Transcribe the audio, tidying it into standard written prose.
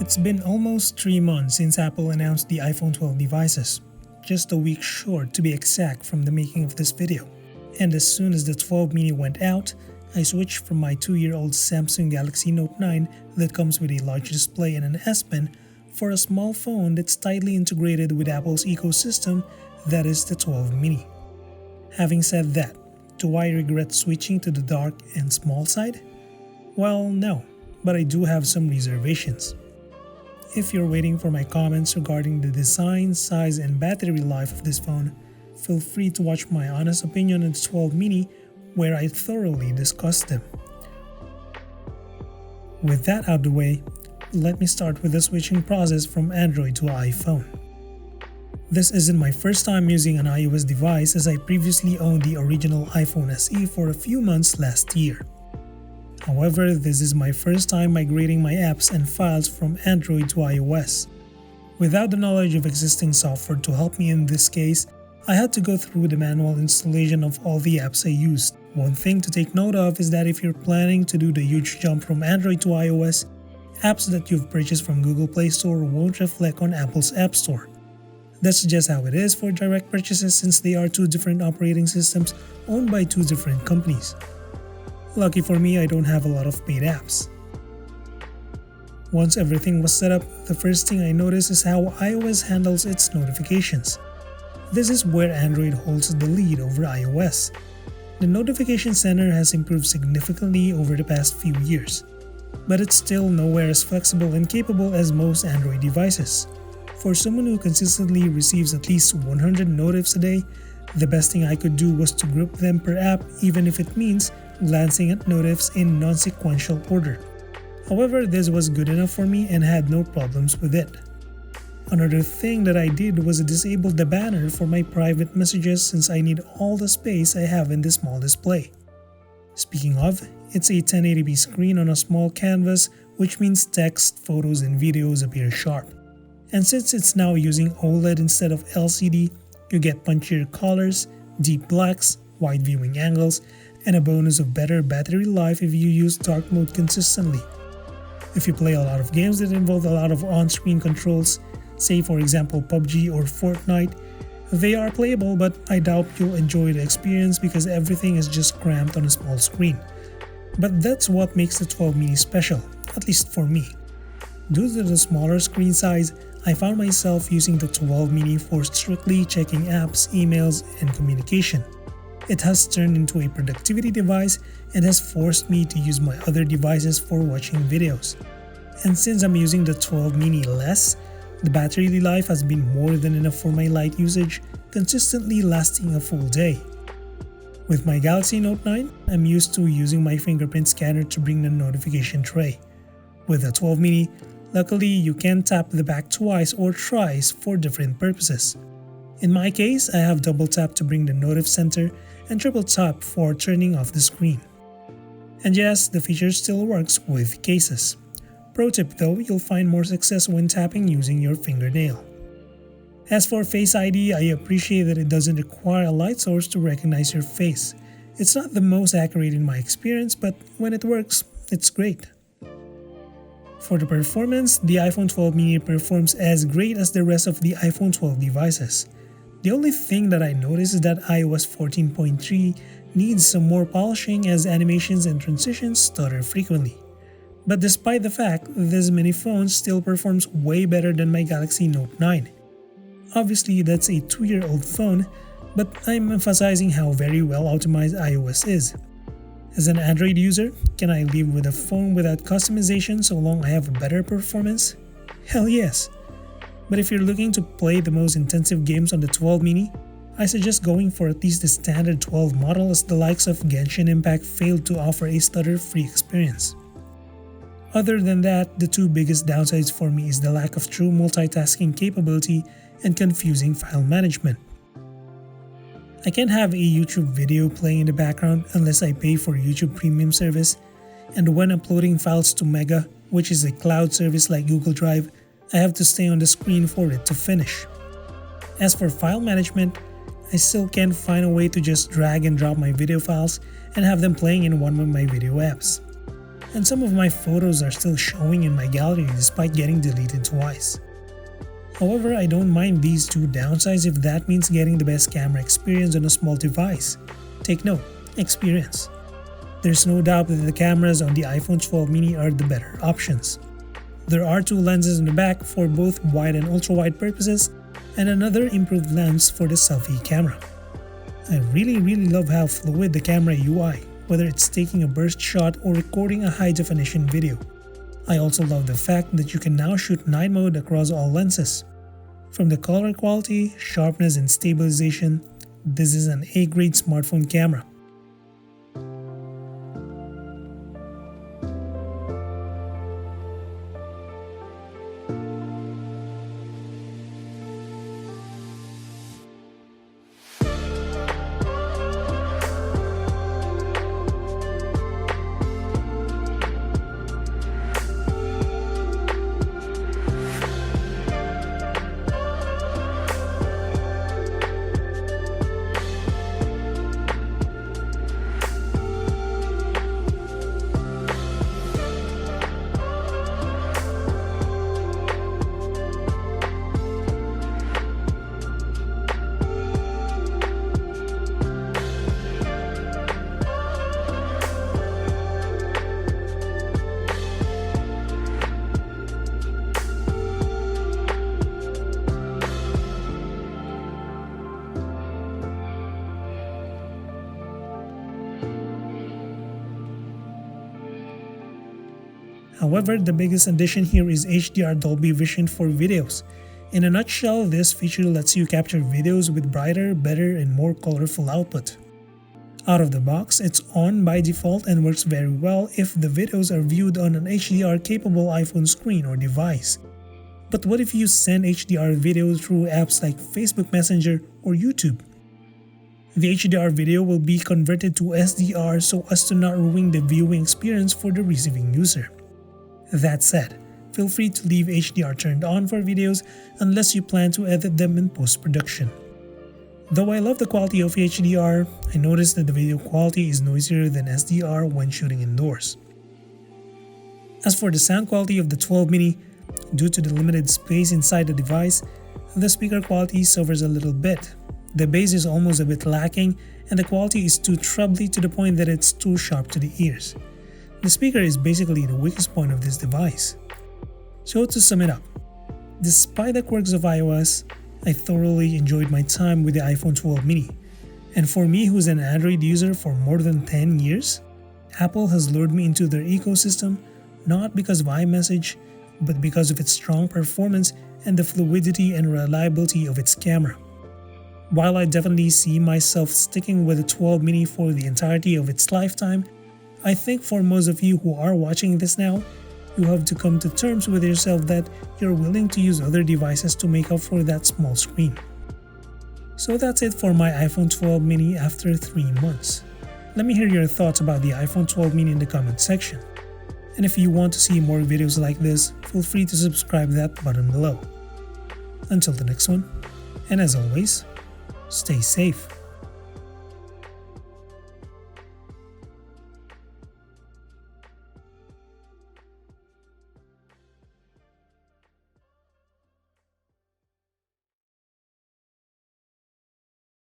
It's been almost 3 months since Apple announced the iPhone 12 devices, just a week short to be exact from the making of this video. And as soon as the 12 mini went out, I switched from my 2-year-old Samsung Galaxy Note 9 that comes with a large display and an S Pen for a small phone that's tightly integrated with Apple's ecosystem, that is the 12 mini. Having said that, do I regret switching to the dark and small side? Well, no, but I do have some reservations. If you're waiting for my comments regarding the design, size, and battery life of this phone, feel free to watch my honest opinion on the 12 mini where I thoroughly discussed them. With that out of the way, let me start with the switching process from Android to iPhone. This isn't my first time using an iOS device, as I previously owned the original iPhone SE for a few months last year. However, this is my first time migrating my apps and files from Android to iOS. Without the knowledge of existing software to help me in this case, I had to go through the manual installation of all the apps I used. One thing to take note of is that if you're planning to do the huge jump from Android to iOS, apps that you've purchased from Google Play Store won't reflect on Apple's App Store. That's just how it is for direct purchases, since they are two different operating systems owned by two different companies. Lucky for me, I don't have a lot of paid apps. Once everything was set up, the first thing I noticed is how iOS handles its notifications. This is where Android holds the lead over iOS. The notification center has improved significantly over the past few years, but it's still nowhere as flexible and capable as most Android devices. For someone who consistently receives at least 100 notifs a day, the best thing I could do was to group them per app, even if it means glancing at notifs in non-sequential order. However, this was good enough for me and had no problems with it. Another thing that I did was disable the banner for my private messages, since I need all the space I have in this small display. Speaking of, it's a 1080p screen on a small canvas, which means text, photos, and videos appear sharp. And since it's now using OLED instead of LCD, you get punchier colors, deep blacks, wide viewing angles, and a bonus of better battery life if you use dark mode consistently. If you play a lot of games that involve a lot of on-screen controls, say for example PUBG or Fortnite, they are playable, but I doubt you'll enjoy the experience because everything is just cramped on a small screen. But that's what makes the 12 mini special, at least for me. Due to the smaller screen size, I found myself using the 12 mini for strictly checking apps, emails, and communication. It has turned into a productivity device and has forced me to use my other devices for watching videos. And since I'm using the 12 mini less, the battery life has been more than enough for my light usage, consistently lasting a full day. With my Galaxy Note 9, I'm used to using my fingerprint scanner to bring the notification tray. With the 12 mini, luckily you can tap the back twice or thrice for different purposes. In my case, I have double tap to bring the notif center and triple tap for turning off the screen. And yes, the feature still works with cases. Pro tip though, you'll find more success when tapping using your fingernail. As for Face ID, I appreciate that it doesn't require a light source to recognize your face. It's not the most accurate in my experience, but when it works, it's great. For the performance, the iPhone 12 mini performs as great as the rest of the iPhone 12 devices. The only thing that I noticed is that iOS 14.3 needs some more polishing, as animations and transitions stutter frequently. But despite the fact, this mini phone still performs way better than my Galaxy Note 9. Obviously, that's a 2-year-old phone, but I'm emphasizing how very well optimized iOS is. As an Android user, can I live with a phone without customization so long I have a better performance? Hell yes! But if you're looking to play the most intensive games on the 12 mini, I suggest going for at least the standard 12 model, as the likes of Genshin Impact failed to offer a stutter-free experience. Other than that, the two biggest downsides for me is the lack of true multitasking capability and confusing file management. I can't have a YouTube video playing in the background unless I pay for YouTube Premium service, and when uploading files to Mega, which is a cloud service like Google Drive, I have to stay on the screen for it to finish. As for file management, I still can't find a way to just drag and drop my video files and have them playing in one of my video apps. and some of my photos are still showing in my gallery despite getting deleted twice. However, I don't mind these two downsides if that means getting the best camera experience on a small device. Take note, experience. There's no doubt that the cameras on the iPhone 12 mini are the better options. There are two lenses in the back for both wide and ultra-wide purposes, and another improved lens for the selfie camera. I really love how fluid the camera UI, whether it's taking a burst shot or recording a high-definition video. I also love the fact that you can now shoot night mode across all lenses. From the color quality, sharpness and stabilization, this is an A-grade smartphone camera. However, the biggest addition here is HDR Dolby Vision for videos. In a nutshell, this feature lets you capture videos with brighter, better, and more colorful output. Out of the box, it's on by default and works very well if the videos are viewed on an HDR-capable iPhone screen or device. But what if you send HDR video through apps like Facebook Messenger or YouTube? The HDR video will be converted to SDR so as to not ruin the viewing experience for the receiving user. That said, feel free to leave HDR turned on for videos unless you plan to edit them in post-production. Though I love the quality of HDR, I noticed that the video quality is noisier than SDR when shooting indoors. As for the sound quality of the 12 mini, due to the limited space inside the device, the speaker quality suffers a little bit. The bass is almost a bit lacking and the quality is too trebly to the point that it's too sharp to the ears. The speaker is basically the weakest point of this device. So to sum it up, despite the quirks of iOS, I thoroughly enjoyed my time with the iPhone 12 mini. And for me who's an Android user for more than 10 years, Apple has lured me into their ecosystem not because of iMessage, but because of its strong performance and the fluidity and reliability of its camera. While I definitely see myself sticking with the 12 mini for the entirety of its lifetime, I think for most of you who are watching this now, you have to come to terms with yourself that you're willing to use other devices to make up for that small screen. So that's it for my iPhone 12 mini after 3 months. Let me hear your thoughts about the iPhone 12 mini in the comment section. And if you want to see more videos like this, feel free to subscribe that button below. Until the next one, and as always, stay safe.